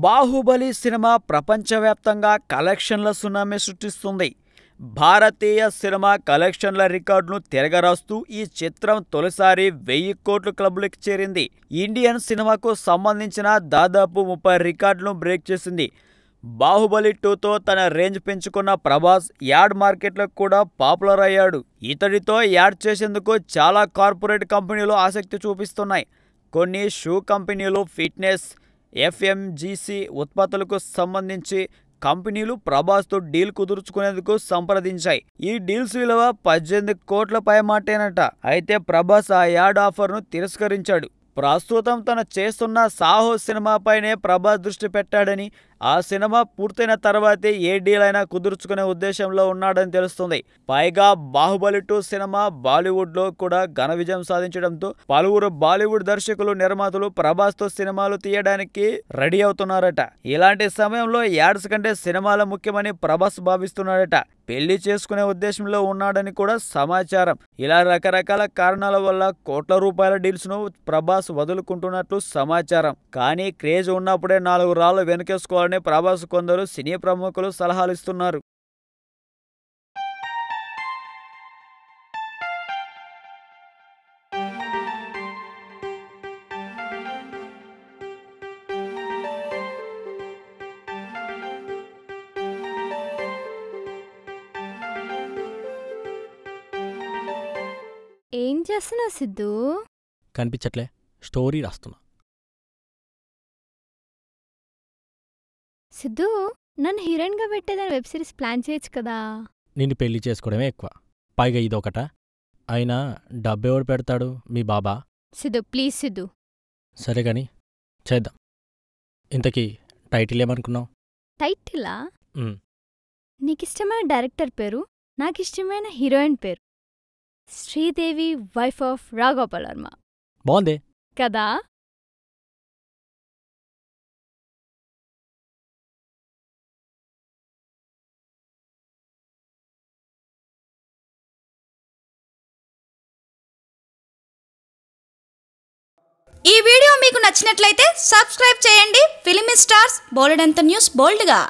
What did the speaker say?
Baahubali cinema ప్రపంచవ్యాప్తంగా కలెక్షన్ల tsunami సృష్టిస్తుంది. భారతీయ సినిమా కలెక్షన్ల రికార్డును తిరగరాస్తూ ఈ చిత్రం తొలిసారి 1000 కోట్ల క్లబ్లోకి చేరింది. ఇండియన్ సినిమాకు సంబంధించిన దాదాపు 30 రికార్డులను బ్రేక్ చేసింది. బాహుబలి 2తో తన రేంజ్ పెంచుకున్న ప్రభాస్ యాడ్ మార్కెట్లో కూడా పాపులర్ అయ్యాడు. ఇతడితో యాడ్ చేసేందుకు చాలా కార్పొరేట్ కంపెనీలు ఆసక్తి చూపిస్తున్నాయి. కొన్ని షూ కంపెనీలు, ఫిట్నెస్, ఎఫ్ఎంజీసీ ఉత్పత్తులకు సంబంధించి కంపెనీలు ప్రభాస్తో డీల్ కుదుర్చుకునేందుకు సంప్రదించాయి. ఈ డీల్స్ విలువ 18 కోట్ల పైమాటేనట. అయితే ప్రభాస్ ఆ యాడ్ ఆఫర్ను తిరస్కరించాడు. ప్రస్తుతం తను చేస్తున్న సాహో సినిమాపైనే ప్రభాస్ దృష్టి పెట్టాడని, ఆ సినిమా పూర్తయిన తర్వాతే ఏ డీల్ అయినా కుదుర్చుకునే ఉద్దేశంలో ఉన్నాడని తెలుస్తుంది. పైగా బాహుబలి 2 సినిమా బాలీవుడ్లో కూడా ఘన విజయం సాధించడంతో పలువురు బాలీవుడ్ దర్శకులు, నిర్మాతలు ప్రభాస్తో సినిమాలు తీయడానికి రెడీ అవుతున్నారట. ఇలాంటి సమయంలో యాడ్స్ కంటే సినిమాల ముఖ్యమని ప్రభాస్ భావిస్తున్నాడట. పెళ్లి చేసుకునే ఉద్దేశంలో ఉన్నాడని కూడా సమాచారం. ఇలా రకరకాల కారణాల వల్ల కోట్ల రూపాయల డీల్స్ ను ప్రభాస్ వదులుకుంటున్నట్లు సమాచారం. కానీ క్రేజ్ ఉన్నప్పుడే 4 రాళ్లు వెనుకేసుకోవాలని ప్రభాస్ కొందరు సినీ ప్రముఖులు సలహాలు ఇస్తున్నారు. ఏం చేస్తున్నావు సిద్ధు? కనిపించట్లే, స్టోరీ రాస్తున్నా. సిద్ధు, నన్ను హీరోయిన్గా పెట్టేదని వెబ్ సిరీస్ ప్లాన్ చేయొచ్చు కదా. నిన్ను పెళ్లి చేసుకోవడమే ఎక్కువ, పైగా ఇదొకట. అయినా డబ్బెవడు పెడతాడు? మీ బాబా. సిద్ధు ప్లీజ్ సిద్ధు. సరే గాని చేద్దాం. ఇంతకీ టైటిల్ ఏమనుకున్నావు? టైటిలా? నీకిష్టమైన డైరెక్టర్ పేరు, నాకిష్టమైన హీరోయిన్ పేరు శ్రీదేవి, వైఫ్ ఆఫ్ రాఘోపాల్ వర్మ. బాగుంది కదా? ఈ వీడియో మీకు నచ్చినట్లయితే సబ్స్క్రైబ్ చేయండి. ఫిలిమి స్టార్స్ బోలెడంత న్యూస్ బోల్డ్గా.